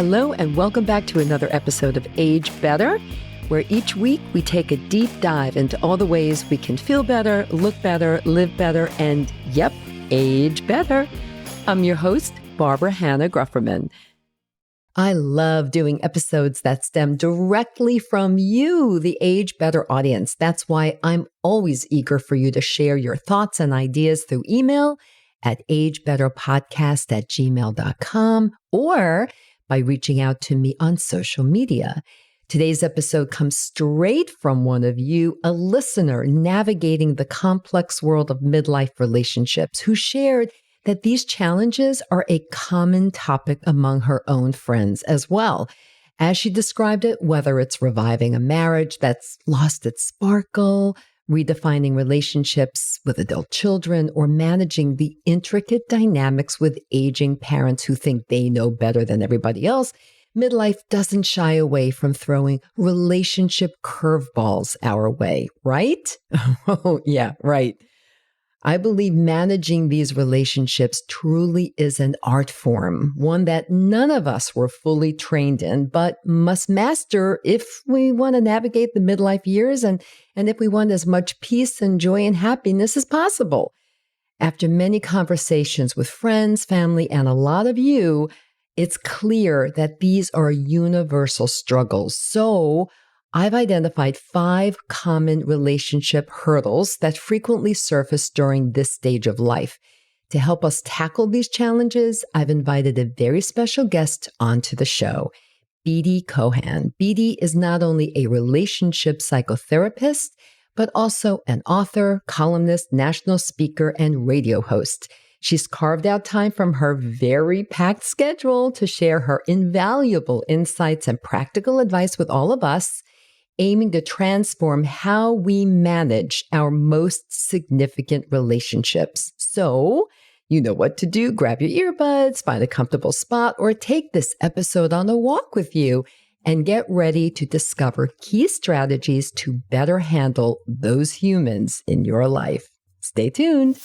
Hello, and welcome back to another episode of Age Better, where each week we take a deep dive into all the ways we can feel better, look better, live better, and age better. I'm your host, Barbara Hannah Grufferman. I love doing episodes that stem directly from you, the Age Better audience. That's why I'm always eager for you to share your thoughts and ideas through email at agebetterpodcast@gmail.com or by reaching out to me on social media. Today's episode comes straight from one of you, a listener navigating the complex world of midlife relationships, who shared that these challenges are a common topic among her own friends as well. As she described it, whether it's reviving a marriage that's lost its sparkle, redefining relationships with adult children, or managing the intricate dynamics with aging parents who think they know better than everybody else, midlife doesn't shy away from throwing relationship curveballs our way, right? Oh, yeah, right. I believe managing these relationships truly is an art form, one that none of us were fully trained in, but must master if we want to navigate the midlife years and if we want as much peace and joy and happiness as possible. After many conversations with friends, family, and a lot of you, it's clear that these are universal struggles. So I've identified 5 common relationship hurdles that frequently surface during this stage of life. To help us tackle these challenges, I've invited a very special guest onto the show, Beatty Cohan. Beatty is not only a relationship psychotherapist, but also an author, columnist, national speaker, and radio host. She's carved out time from her very packed schedule to share her invaluable insights and practical advice with all of us, aiming to transform how we manage our most significant relationships. So, you know what to do. Grab your earbuds, find a comfortable spot, or take this episode on a walk with you and get ready to discover key strategies to better handle those humans in your life. Stay tuned.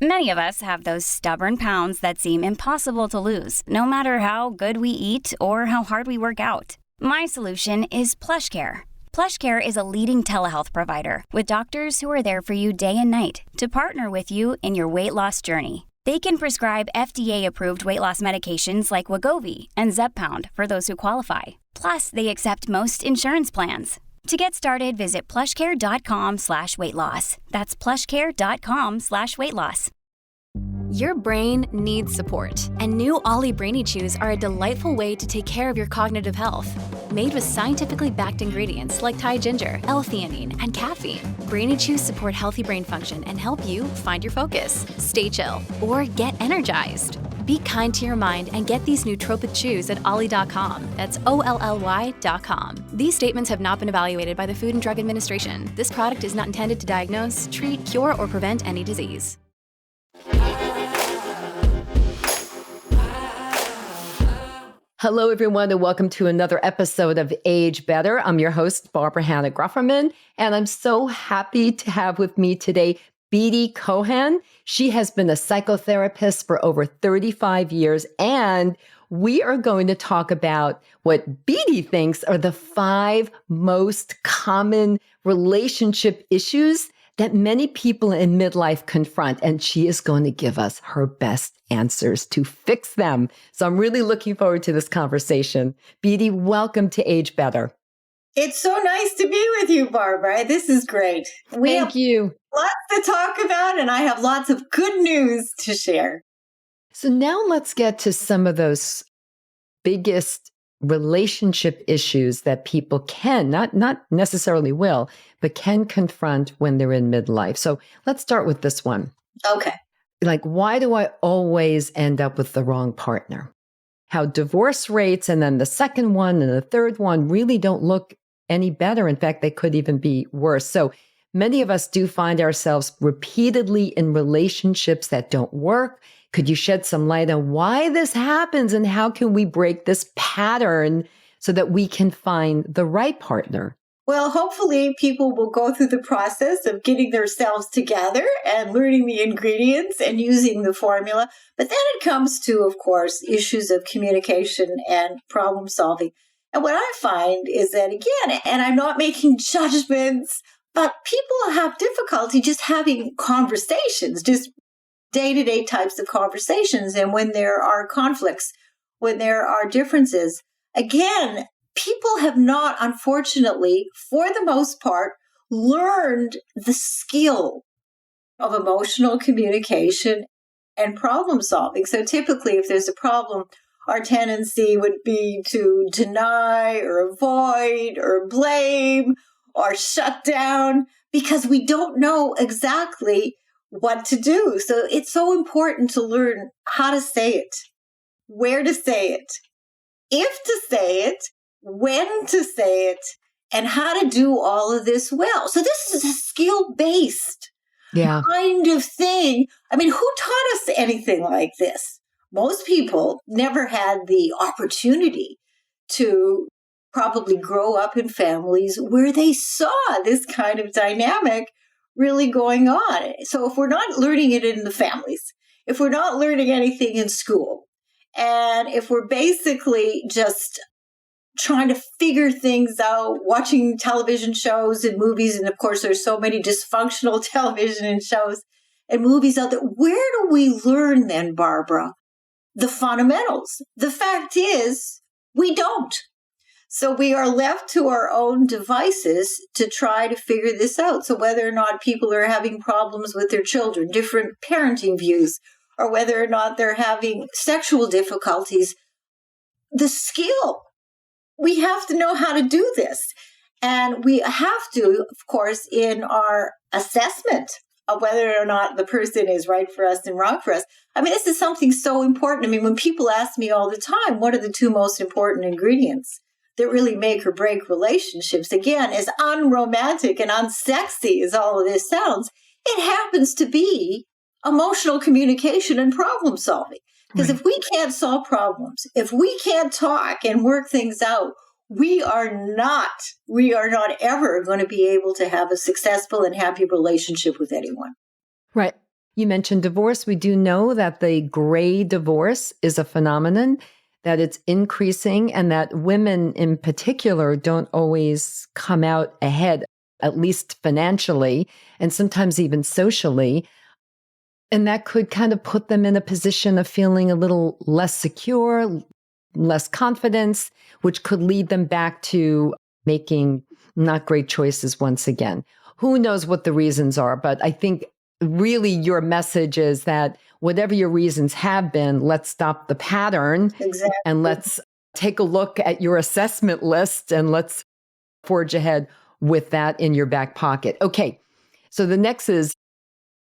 Many of us have those stubborn pounds that seem impossible to lose, no matter how good we eat or how hard we work out. My solution is PlushCare. PlushCare is a leading telehealth provider with doctors who are there for you day and night to partner with you in your weight loss journey. They can prescribe FDA-approved weight loss medications like Wegovy and Zepbound for those who qualify. Plus, they accept most insurance plans. To get started, visit plushcare.com/weightloss. That's plushcare.com/weightloss. Your brain needs support, and new Ollie Brainy Chews are a delightful way to take care of your cognitive health. Made with scientifically backed ingredients like Thai ginger, L-theanine, and caffeine, Brainy Chews support healthy brain function and help you find your focus, stay chill, or get energized. Be kind to your mind and get these nootropic chews at ollie.com. That's OLLY.com. These statements have not been evaluated by the Food and Drug Administration. This product is not intended to diagnose, treat, cure, or prevent any disease. Hello, everyone, and welcome to another episode of Age Better. I'm your host, Barbara Hannah Grufferman, and I'm so happy to have with me today Beatty Cohan. She has been a psychotherapist for over 35 years, and we are going to talk about what Beatty thinks are the 5 most common relationship issues that many people in midlife confront, and she is going to give us her best answers to fix them. So I'm really looking forward to this conversation. Beatty, welcome to Age Better. It's so nice to be with you, Barbara. This is great. Thank you. Lots to talk about, and I have lots of good news to share. So now let's get to some of those biggest relationship issues that people can, not necessarily will, but can confront when they're in midlife. So let's start with this one. Okay. Like, why do I always end up with the wrong partner? How divorce rates and then the second one and the third one really don't look any better. In fact, they could even be worse. So many of us do find ourselves repeatedly in relationships that don't work. Could you shed some light on why this happens and how can we break this pattern so that we can find the right partner? Well, hopefully people will go through the process of getting themselves together and learning the ingredients and using the formula. But then it comes to, of course, issues of communication and problem solving. And what I find is that, again, and I'm not making judgments, but people have difficulty just having conversations, just day-to-day types of conversations. And when there are conflicts, when there are differences, again, people have not, unfortunately, for the most part, learned the skill of emotional communication and problem solving. So typically, if there's a problem, our tendency would be to deny or avoid or blame or shut down because we don't know exactly what to do. So it's so important to learn how to say it, where to say it, if to say it, when to say it, and how to do all of this well. So this is a skill-based kind of thing. I mean, who taught us anything like this? Most people never had the opportunity to probably grow up in families where they saw this kind of dynamic really going on. So if we're not learning it in the families, if we're not learning anything in school, and if we're basically just trying to figure things out, watching television shows and movies. And of course, there's so many dysfunctional television and shows and movies out there. Where do we learn then, Barbara? The fundamentals. The fact is, we don't. So we are left to our own devices to try to figure this out. So whether or not people are having problems with their children, different parenting views, or whether or not they're having sexual difficulties, the skill. We have to know how to do this. And we have to, of course, in our assessment of whether or not the person is right for us and wrong for us. I mean, this is something so important. I mean, when people ask me all the time, what are the two most important ingredients that really make or break relationships? Again, as unromantic and unsexy as all of this sounds, it happens to be emotional communication and problem solving. Because if we can't solve problems, if we can't talk and work things out, we are not ever going to be able to have a successful and happy relationship with anyone. Right. You mentioned divorce. We do know that the gray divorce is a phenomenon, that it's increasing, and that women in particular don't always come out ahead, at least financially, and sometimes even socially. And that could kind of put them in a position of feeling a little less secure, less confidence, which could lead them back to making not great choices once again. Who knows what the reasons are? But I think really your message is that whatever your reasons have been, let's stop the pattern. Exactly. And let's take a look at your assessment list and let's forge ahead with that in your back pocket. Okay. So the next is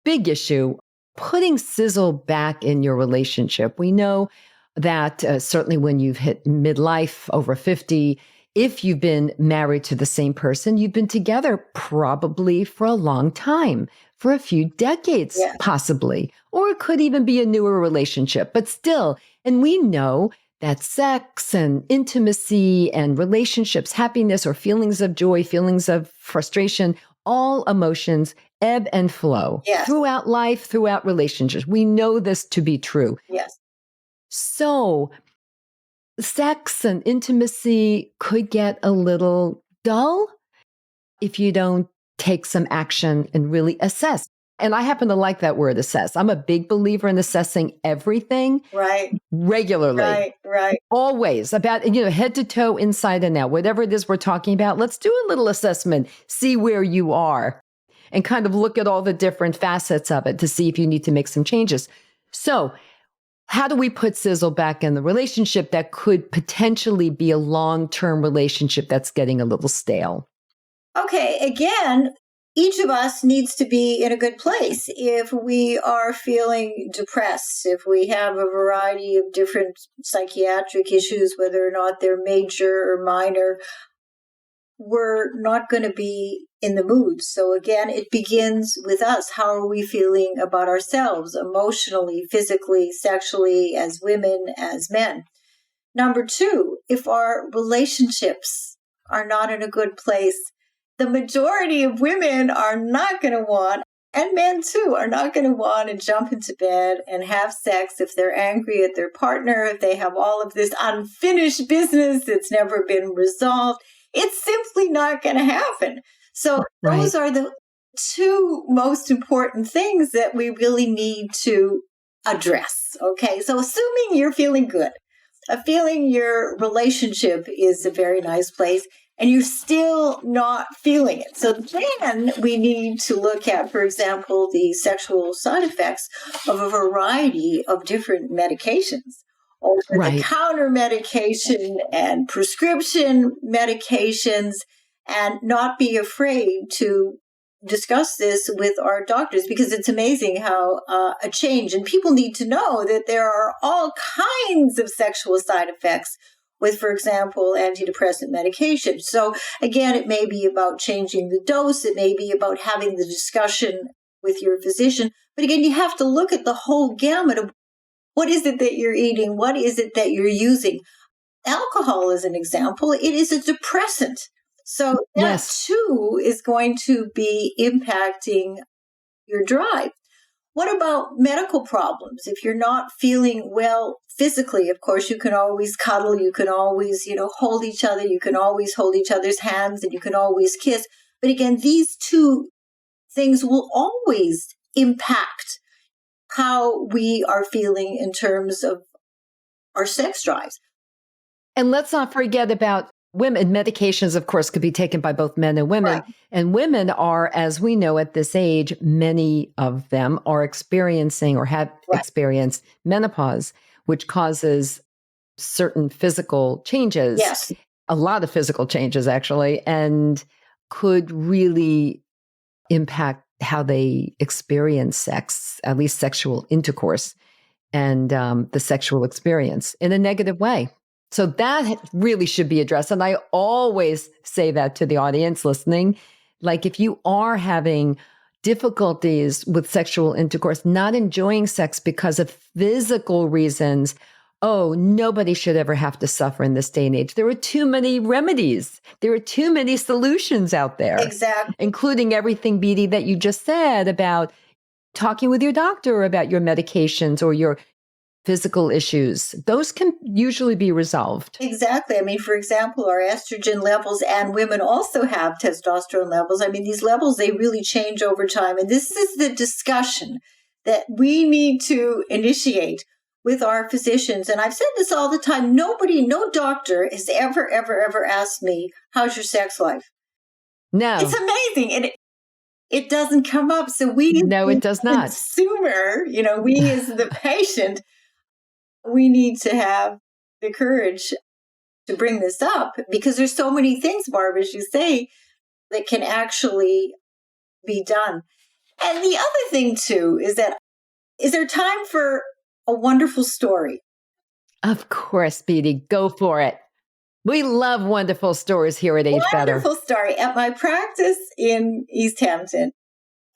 big issue. Putting sizzle back in your relationship. We know that certainly when you've hit midlife, over 50, if you've been married to the same person, you've been together probably for a long time, for a few decades, possibly, or it could even be a newer relationship, but still. And we know that sex and intimacy and relationships, happiness or feelings of joy, feelings of frustration, all emotions ebb and flow throughout life, throughout relationships. We know this to be true. Yes. So sex and intimacy could get a little dull if you don't take some action and really assess. And I happen to like that word, assess. I'm a big believer in assessing everything regularly. Right. Always about, head to toe, inside and out, whatever it is we're talking about. Let's do a little assessment, see where you are, and kind of look at all the different facets of it to see if you need to make some changes. So how do we put sizzle back in the relationship that could potentially be a long-term relationship that's getting a little stale? Okay, again, each of us needs to be in a good place. If we are feeling depressed, if we have a variety of different psychiatric issues, whether or not they're major or minor, we're not going to be in the mood. So again, it begins with us. How are we feeling about ourselves, emotionally, physically, sexually, as women, as men? Number two, if our relationships are not in a good place, the majority of women are not going to want, and men too, are not going to want to jump into bed and have sex if they're angry at their partner, if they have all of this unfinished business that's never been resolved. It's simply not going to happen. So those are the two most important things that we really need to address. Okay. So assuming you're feeling good, feeling your relationship is a very nice place, and you're still not feeling it. So then we need to look at, for example, the sexual side effects of a variety of different medications, over-the-counter medication and prescription medications, and not be afraid to discuss this with our doctors, because it's amazing how a change, and people need to know that there are all kinds of sexual side effects with, for example, antidepressant medication. So again, it may be about changing the dose. It may be about having the discussion with your physician. But again, you have to look at the whole gamut of what is it that you're eating? What is it that you're using? Alcohol is an example. It is a depressant. So that too is going to be impacting your drive. What about medical problems? If you're not feeling well physically, of course, you can always cuddle, you can always, hold each other, you can always hold each other's hands, and you can always kiss. But again, these two things will always impact how we are feeling in terms of our sex drives. And let's not forget about women. Medications, of course, could be taken by both men and women. Right. And women are, as we know at this age, many of them are experiencing or have experienced menopause, which causes certain physical changes. Yes. A lot of physical changes, actually, and could really impact how they experience sex, at least sexual intercourse, and the sexual experience in a negative way. So that really should be addressed. And I always say that to the audience listening. Like, if you are having difficulties with sexual intercourse, not enjoying sex because of physical reasons, nobody should ever have to suffer in this day and age. There are too many remedies. There are too many solutions out there. Exactly. Including everything, Beatty, that you just said about talking with your doctor about your medications or your physical issues. Those can usually be resolved. Exactly. I mean, for example, our estrogen levels, and women also have testosterone levels. I mean, these levels, they really change over time. And this is the discussion that we need to initiate with our physicians. And I've said this all the time. No doctor has ever asked me, how's your sex life? No. It's amazing. And it doesn't come up. So it does not. Consumer, we as the patient, we need to have the courage to bring this up, because there's so many things, Barb, as you say, that can actually be done. And the other thing, too, is there time for a wonderful story? Of course, Beatty. Go for it. We love wonderful stories here at Age Better. Wonderful story. At my practice in East Hampton,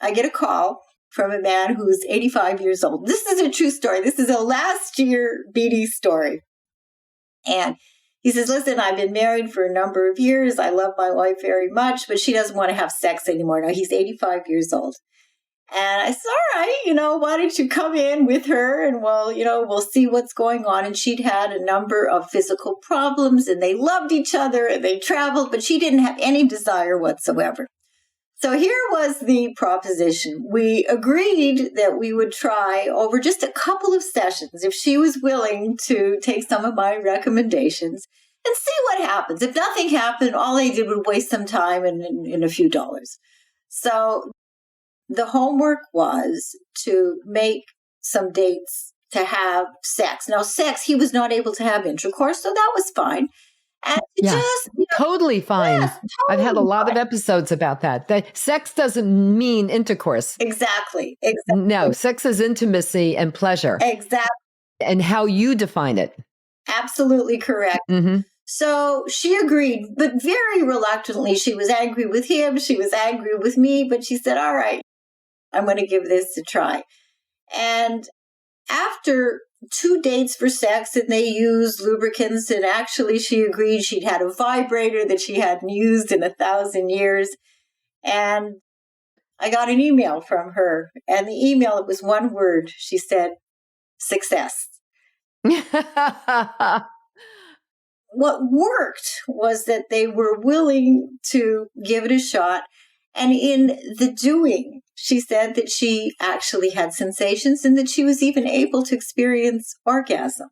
I get a call from a man who's 85 years old. This is a true story. This is a last year Beatty story. And he says, listen, I've been married for a number of years. I love my wife very much, but she doesn't want to have sex anymore. Now, he's 85 years old. And I said, all right, why don't you come in with her and we'll see what's going on. And she'd had a number of physical problems, and they loved each other and they traveled, but she didn't have any desire whatsoever. So here was the proposition. We agreed that we would try over just a couple of sessions, if she was willing to take some of my recommendations, and see what happens. If nothing happened, all they did was waste some time and a few dollars. So the homework was to make some dates to have sex. Now, sex, he was not able to have intercourse, so that was fine. And totally fine. Yes, totally I've had a lot of episodes about that. That sex doesn't mean intercourse. Exactly. No, sex is intimacy and pleasure. Exactly. And how you define it. Absolutely correct. Mm-hmm. So she agreed, but very reluctantly. She was angry with him. She was angry with me, but she said, all right, I'm going to give this a try. And after 2 dates for sex, and they used lubricants. And actually, she agreed she'd had a vibrator that she hadn't used in 1,000 years. And I got an email from her. And the email, it was one word. She said, success. What worked was that they were willing to give it a shot. And in the doing, she said that she actually had sensations and that she was even able to experience orgasm.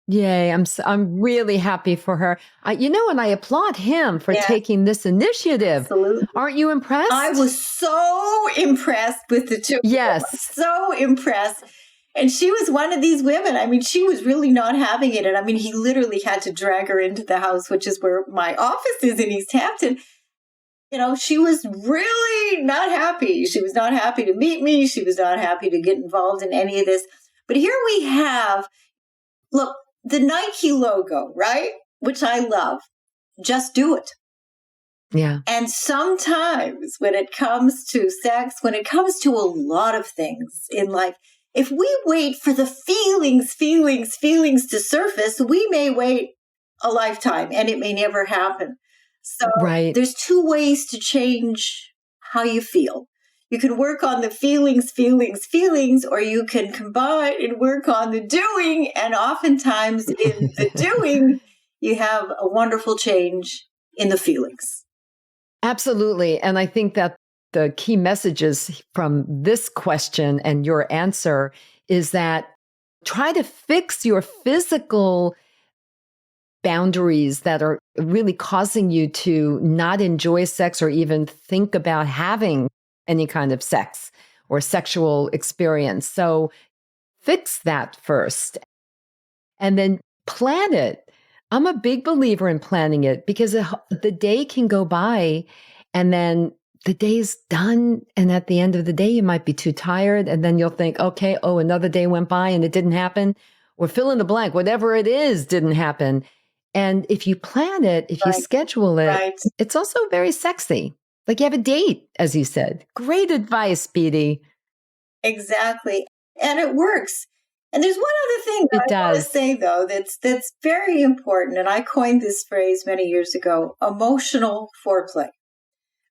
Yay, I'm really happy for her. And I applaud him for taking this initiative. Absolutely. Aren't you impressed? I was so impressed with the two. Yes. So impressed. And she was one of these women. I mean, she was really not having it. And I mean, he literally had to drag her into the house, which is where my office is in East Hampton. She was really not happy. She was not happy to meet me. She was not happy to get involved in any of this. But here we have, look, the Nike logo, right? Which I love. Just do it. Yeah. And sometimes when it comes to sex, when it comes to a lot of things in life, if we wait for the feelings to surface, we may wait a lifetime and it may never happen. So There's 2 ways to change how you feel. You can work on the feelings, or you can combine and work on the doing. And oftentimes in the doing, you have a wonderful change in the feelings. Absolutely. And I think that the key messages from this question and your answer is that try to fix your physical boundaries that are really causing you to not enjoy sex or even think about having any kind of sex or sexual experience. So fix that first and then plan it. I'm a big believer in planning it because the day can go by and then the day's done. And at the end of the day, you might be too tired. And then you'll think, okay, another day went by and it didn't happen. Or fill in the blank, whatever it is didn't happen. And if you plan it, if you schedule it, it's also very sexy. Like you have a date, as you said. Great advice, Beatty. Exactly. And it works. And there's one other thing that I want to say, though, that's very important. And I coined this phrase many years ago, emotional foreplay.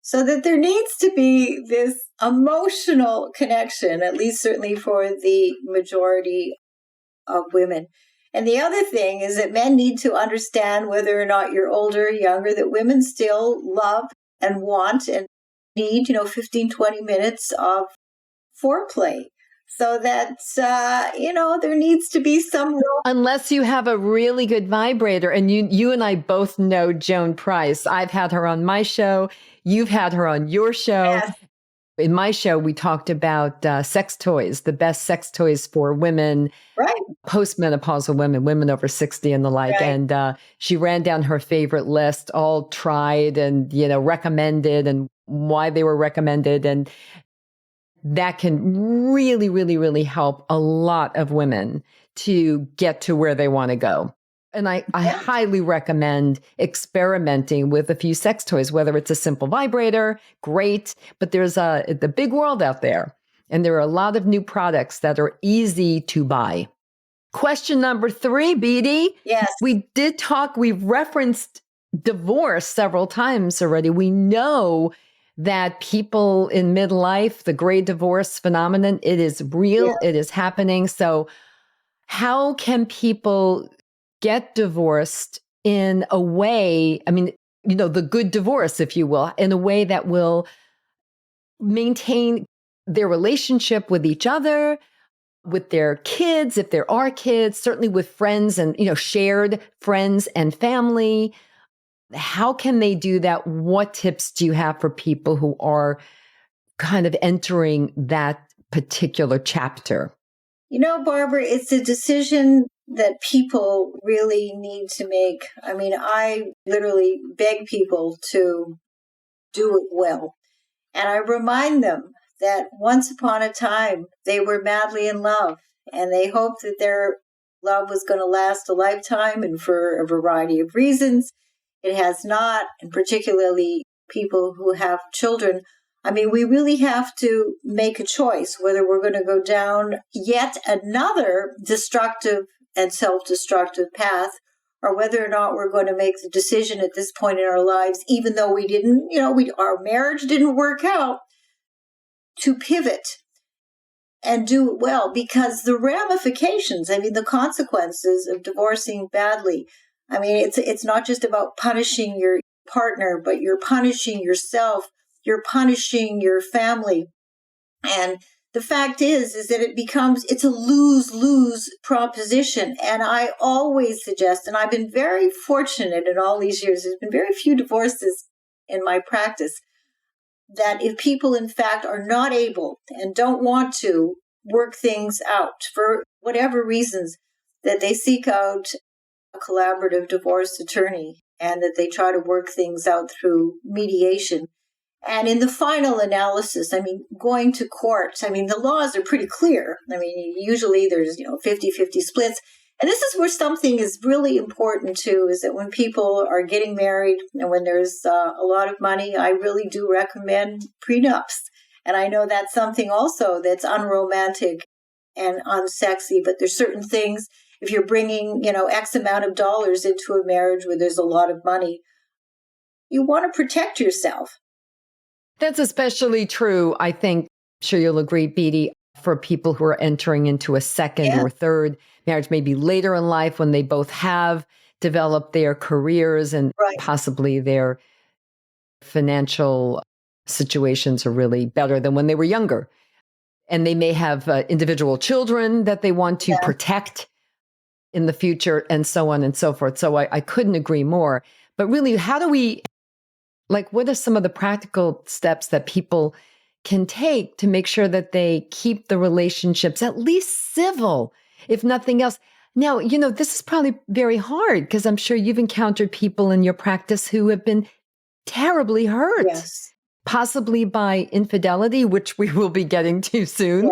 So that there needs to be this emotional connection, at least certainly for the majority of women. And the other thing is that men need to understand, whether or not you're older or younger, that women still love and want and need, 15, 20 minutes of foreplay. So that, there needs to be some... Unless you have a really good vibrator. And you and I both know Joan Price. I've had her on my show. You've had her on your show. Yes. In my show, we talked about sex toys, the best sex toys for women, postmenopausal women over 60 and the like. Right. And she ran down her favorite list, all tried and, recommended and why they were recommended. And that can really, really, really help a lot of women to get to where they want to go. And I highly recommend experimenting with a few sex toys, whether it's a simple vibrator, great, but there's the big world out there. And there are a lot of new products that are easy to buy. Question number 3, Beatty. Yes. We've referenced divorce several times already. We know that people in midlife, the great divorce phenomenon, it is real, it is happening. So how can people get divorced in a way, the good divorce, if you will, in a way that will maintain their relationship with each other, with their kids, if there are kids, certainly with friends and, shared friends and family. How can they do that? What tips do you have for people who are kind of entering that particular chapter? Barbara, it's a decision that people really need to make. I literally beg people to do it well. And I remind them that once upon a time, they were madly in love and they hoped that their love was going to last a lifetime, and for a variety of reasons, it has not. And particularly people who have children, I mean, we really have to make a choice whether we're going to go down yet another destructive and self-destructive path, or whether or not we're going to make the decision at this point in our lives, even though we didn't, our marriage didn't work out, to pivot and do it well, because the ramifications, the consequences of divorcing badly, it's not just about punishing your partner, but you're punishing yourself, you're punishing your family. And the fact is that it's a lose-lose proposition. And I always suggest, and I've been very fortunate in all these years, there's been very few divorces in my practice, that if people, in fact, are not able and don't want to work things out for whatever reasons, that they seek out a collaborative divorce attorney and that they try to work things out through mediation. And in the final analysis, going to court, the laws are pretty clear. Usually there's, 50-50 splits. And this is where something is really important too, is that when people are getting married and when there's a lot of money, I really do recommend prenups. And I know that's something also that's unromantic and unsexy, but there's certain things, if you're bringing, X amount of dollars into a marriage where there's a lot of money, you want to protect yourself. That's especially true, I think, I'm sure you'll agree, Beatty, for people who are entering into a second or third marriage, maybe later in life when they both have developed their careers and possibly their financial situations are really better than when they were younger. And they may have individual children that they want to protect in the future and so on and so forth. So I couldn't agree more. But really, how do we, what are some of the practical steps that people can take to make sure that they keep the relationships at least civil, if nothing else? Now, this is probably very hard because I'm sure you've encountered people in your practice who have been terribly hurt, possibly by infidelity, which we will be getting to soon,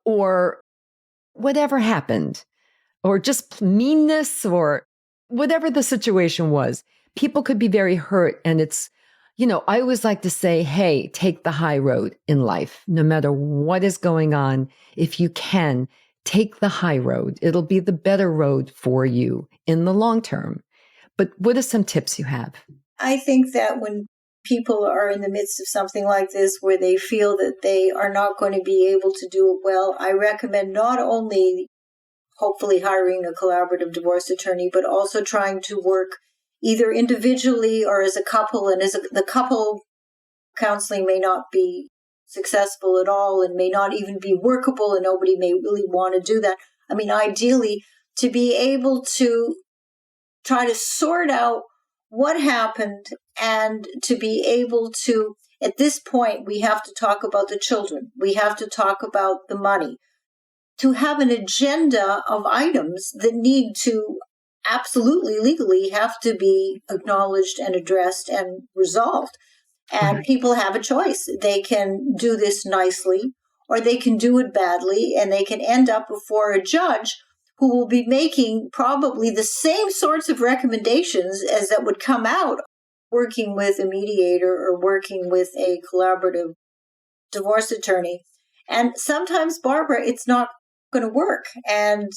or whatever happened, or just meanness, or whatever the situation was. People could be very hurt. And it's, I always like to say, hey, take the high road in life, no matter what is going on. If you can, take the high road. It'll be the better road for you in the long term. But what are some tips you have? I think that when people are in the midst of something like this, where they feel that they are not going to be able to do it well, I recommend not only hopefully hiring a collaborative divorce attorney, but also trying to work either individually or as a couple. And the couple counseling may not be successful at all and may not even be workable, and nobody may really want to do that. Ideally, to be able to try to sort out what happened, and to be able to, at this point, we have to talk about the children. We have to talk about the money, to have an agenda of items that need to absolutely legally have to be acknowledged and addressed and resolved. And people have a choice. They can do this nicely, or they can do it badly, and they can end up before a judge who will be making probably the same sorts of recommendations as that would come out working with a mediator or working with a collaborative divorce attorney. And sometimes, Barbara, it's not going to work. And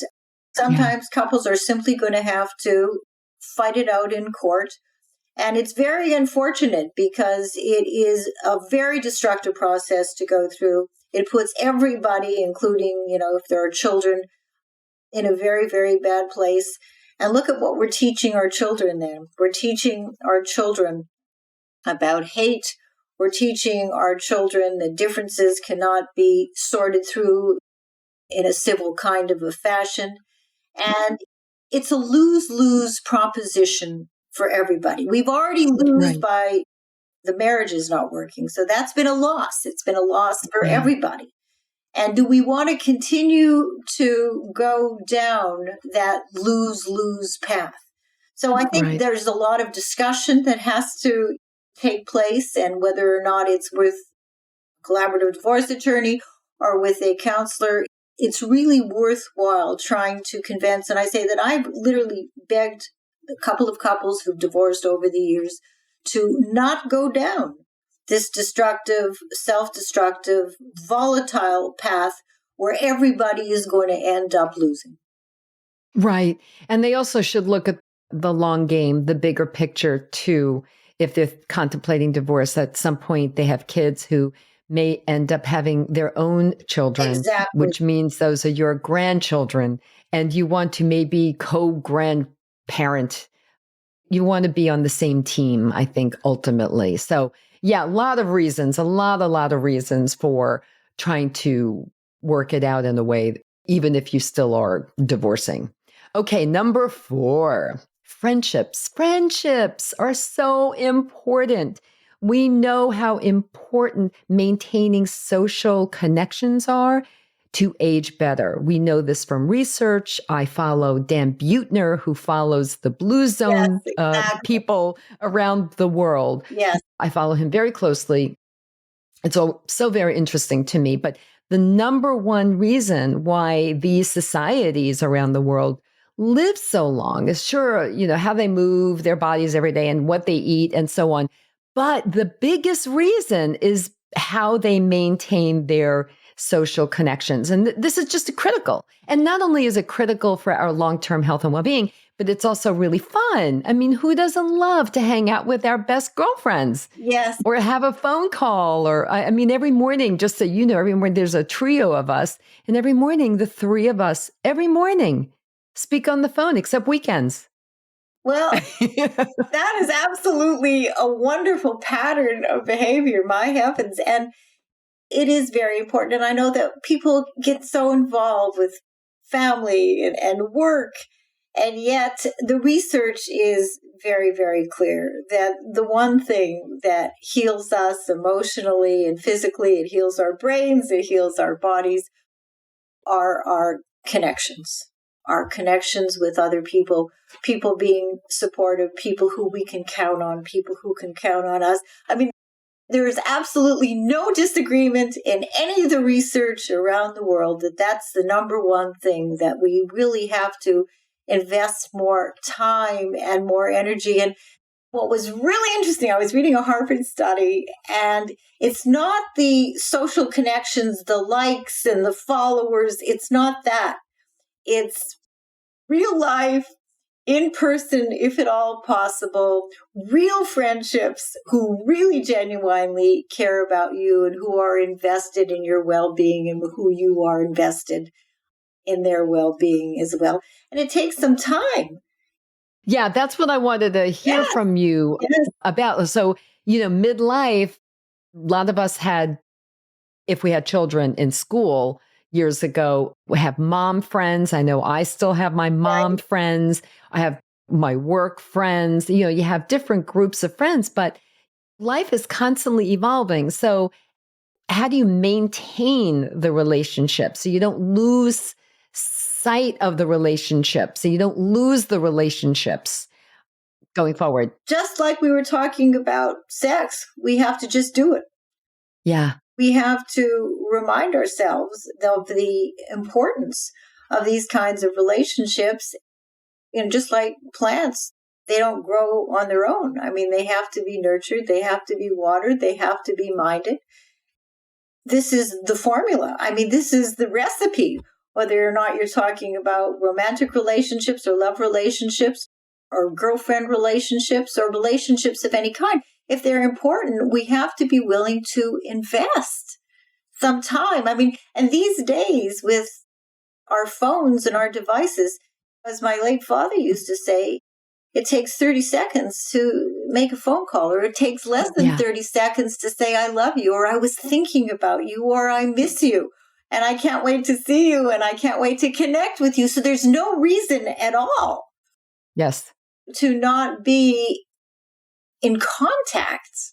sometimes couples are simply going to have to fight it out in court. And it's very unfortunate because it is a very destructive process to go through. It puts everybody, including, if there are children, in a very, very bad place. And look at what we're teaching our children then. We're teaching our children about hate. We're teaching our children that differences cannot be sorted through in a civil kind of a fashion. And it's a lose-lose proposition for everybody. We've already lost by the marriage is not working. So that's been a loss. It's been a loss for everybody. And do we want to continue to go down that lose-lose path? So I think there's a lot of discussion that has to take place, and whether or not it's with a collaborative divorce attorney or with a counselor, it's really worthwhile trying to convince. And I say that I've literally begged a couple of couples who've divorced over the years to not go down this destructive, self-destructive, volatile path where everybody is going to end up losing. Right. And they also should look at the long game, the bigger picture too. If they're contemplating divorce, at some point they have kids who may end up having their own children, Exactly. which means those are your grandchildren. And you want to maybe co-grandparent. You want to be on the same team, I think, ultimately. So yeah, a lot of reasons for trying to work it out in a way, even if you still are divorcing. Okay, number 4, friendships. Friendships are so important. We know how important maintaining social connections are to age better. We know this from research. I follow Dan Buettner, who follows the Blue Zone people around the world. Yes. I follow him very closely. It's so very interesting to me. But the number one reason why these societies around the world live so long is sure, how they move their bodies every day and what they eat and so on. But the biggest reason is how they maintain their social connections. And this is just critical. And not only is it critical for our long-term health and well-being, but it's also really fun. I mean, who doesn't love to hang out with our best girlfriends? Yes. Or have a phone call, or every morning, just so you know, every morning there's a trio of us. And every morning, the 3 of us, every morning, speak on the phone, except weekends. Well, that is absolutely a wonderful pattern of behavior, my heavens. And it is very important. And I know that people get so involved with family and work. And yet the research is very, very clear that the one thing that heals us emotionally and physically, it heals our brains, it heals our bodies, are our connections. Our connections with other people, people being supportive, people who we can count on, people who can count on us. I mean, there is absolutely no disagreement in any of the research around the world that that's the number one thing that we really have to invest more time and more energy in. What was really interesting, I was reading a Harvard study, and it's not the social connections, the likes and the followers. It's not that. It's real life, in person, if at all possible, real friendships who really genuinely care about you and who are invested in your well-being and who you are invested in their well-being as well. And it takes some time. Yeah, that's what I wanted to hear from you about. So, midlife, a lot of us had, if we had children in school years ago, we have mom friends. I know I still have my mom friends. I have my work friends. You have different groups of friends, but life is constantly evolving. So how do you maintain the relationship so you don't lose sight of the relationship, so you don't lose the relationships going forward? Just like we were talking about sex, we have to just do it. Yeah. We have to remind ourselves of the importance of these kinds of relationships. Just like plants, they don't grow on their own. I mean, they have to be nurtured, they have to be watered, they have to be minded. This is the formula. I mean, this is the recipe, whether or not you're talking about romantic relationships or love relationships or girlfriend relationships or relationships of any kind. If they're important, we have to be willing to invest some time. I mean, and these days with our phones and our devices, as my late father used to say, it takes 30 seconds to make a phone call, or it takes less than 30 seconds to say, I love you, or I was thinking about you, or I miss you, and I can't wait to see you, and I can't wait to connect with you. So there's no reason at all to not be in contact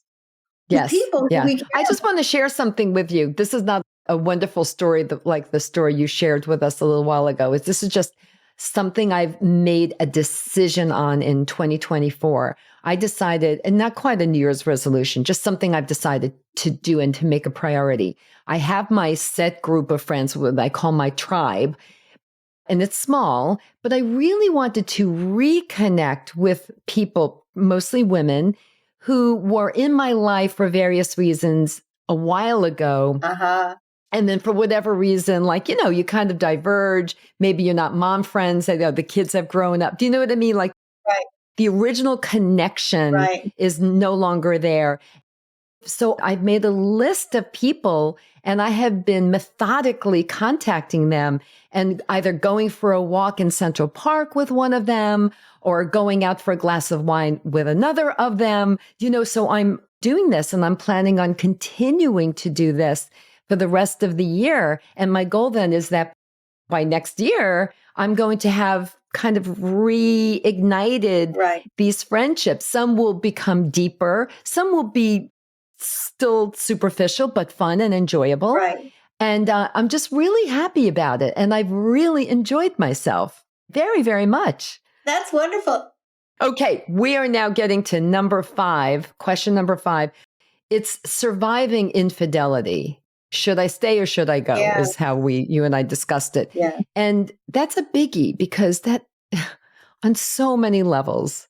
with people. Yeah. I just want to share something with you. This is not a wonderful story like the story you shared with us a little while ago. This is just something I've made a decision on in 2024. I decided, and not quite a New Year's resolution, just something I've decided to do and to make a priority. I have my set group of friends, what I call my tribe, and it's small, but I really wanted to reconnect with people, mostly women, who were in my life for various reasons a while ago. And then for whatever reason, like, you kind of diverge. Maybe you're not mom friends. The kids have grown up. Do you know what I mean? Like Right. the original connection Right. is no longer there. So I've made a list of people and I have been methodically contacting them and either going for a walk in Central Park with one of them or going out for a glass of wine with another of them. So I'm doing this and I'm planning on continuing to do this for the rest of the year. And my goal then is that by next year, I'm going to have kind of reignited these friendships. Some will become deeper. Some will be still superficial, but fun and enjoyable. Right. And I'm just really happy about it. And I've really enjoyed myself very, very much. That's wonderful. Okay. We are now getting to number 5, question number 5. It's surviving infidelity. Should I stay or should I go? Yeah. Is how you and I discussed it. Yeah. And that's a biggie because that on so many levels,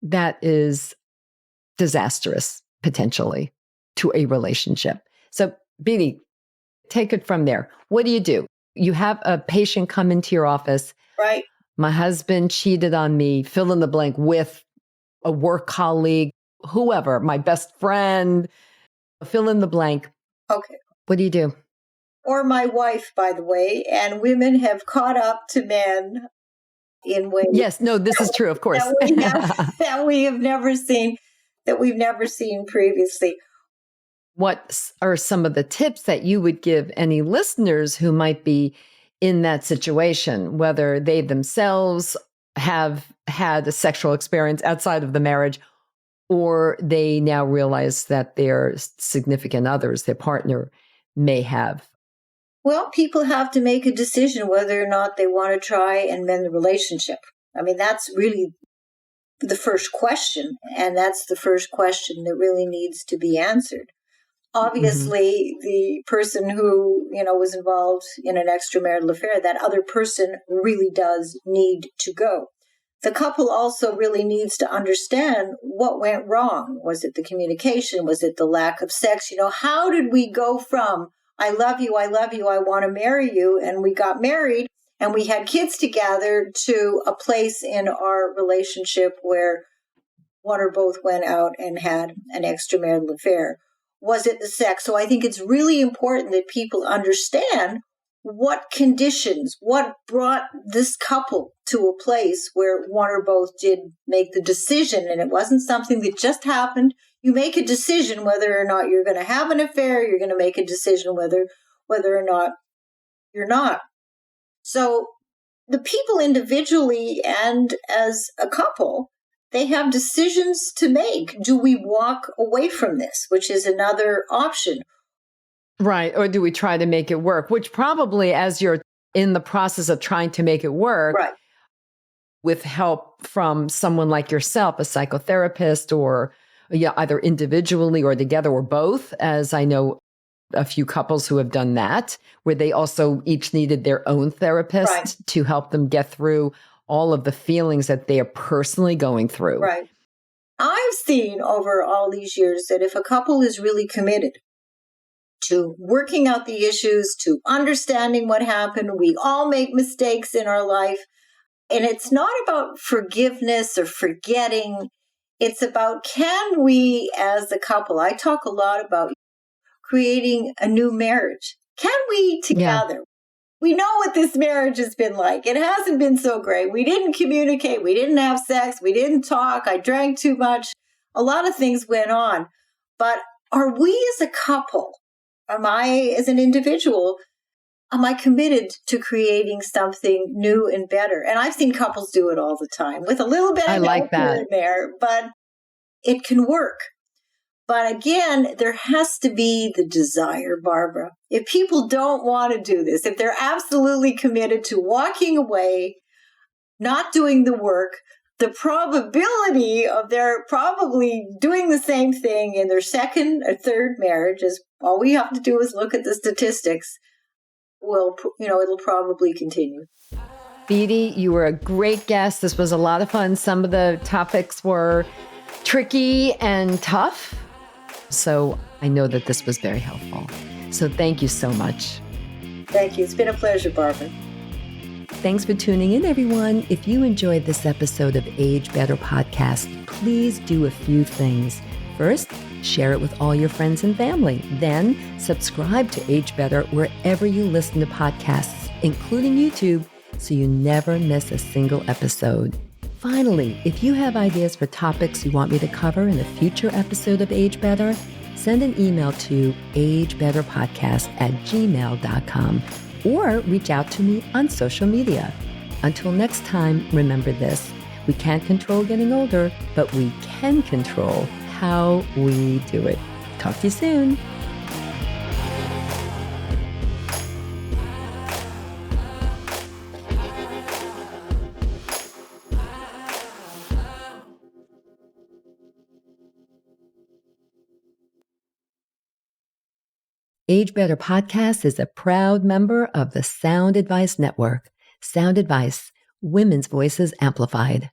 that is disastrous potentially to a relationship. So Beatty, take it from there. What do? You have a patient come into your office. Right. My husband cheated on me, fill in the blank, with a work colleague, whoever, my best friend, fill in the blank. Okay. What do? Or my wife, by the way, and women have caught up to men in ways. Yes, no, this is true, of course. that we have never seen, that we've never seen previously. What are some of the tips that you would give any listeners who might be in that situation, whether they themselves have had a sexual experience outside of the marriage, or they now realize that their significant others, their partner, may have? Well, people have to make a decision whether or not they want to try and mend the relationship. I mean, that's really the first question, and that's the first question that really needs to be answered. Obviously, the person who, was involved in an extramarital affair, that other person really does need to go. The couple also really needs to understand what went wrong. Was it the communication? Was it the lack of sex? How did we go from, I love you, I want to marry you, and we got married and we had kids together, to a place in our relationship where one or both went out and had an extramarital affair? Was it the sex? So I think it's really important that people understand what conditions, what brought this couple to a place where one or both did make the decision. And it wasn't something that just happened. You make a decision whether or not you're going to have an affair. You're going to make a decision whether or not you're not. So the people individually and as a couple, they have decisions to make. Do we walk away from this, which is another option? Right. Or do we try to make it work? Which probably, as you're in the process of trying to make it work, Right, with help from someone like yourself, a psychotherapist, or either individually or together or both, as I know a few couples who have done that, where they also each needed their own therapist Right. to help them get through all of the feelings that they are personally going through. right. I've seen over all these years that if a couple is really committed to working out the issues, to understanding what happened, we all make mistakes in our life. And it's not about forgiveness or forgetting. It's about, can we as a couple, I talk a lot about creating a new marriage. Can we together? We know what this marriage has been like. It hasn't been so great. We didn't communicate. We didn't have sex. We didn't talk. I drank too much. A lot of things went on. But are we as a couple, am I as an individual, am I committed to creating something new and better? And I've seen couples do it all the time with a little bit of help here and there, but it can work. But again, there has to be the desire, Barbara. If people don't want to do this, if they're absolutely committed to walking away, not doing the work, the probability of they're probably doing the same thing in their second or third marriage, is all we have to do is look at the statistics, it'll probably continue. Beatty, you were a great guest. This was a lot of fun. Some of the topics were tricky and tough. So I know that this was very helpful. So thank you so much. Thank you. It's been a pleasure, Barbara. Thanks for tuning in, everyone. If you enjoyed this episode of Age Better Podcast, please do a few things. First, share it with all your friends and family. Then, subscribe to Age Better wherever you listen to podcasts, including YouTube, so you never miss a single episode. Finally, if you have ideas for topics you want me to cover in a future episode of Age Better, send an email to agebetterpodcast@gmail.com or reach out to me on social media. Until next time, remember this: we can't control getting older, but we can control how we do it. Talk to you soon. Age Better Podcast is a proud member of the Sound Advice Network. Sound Advice, women's voices amplified.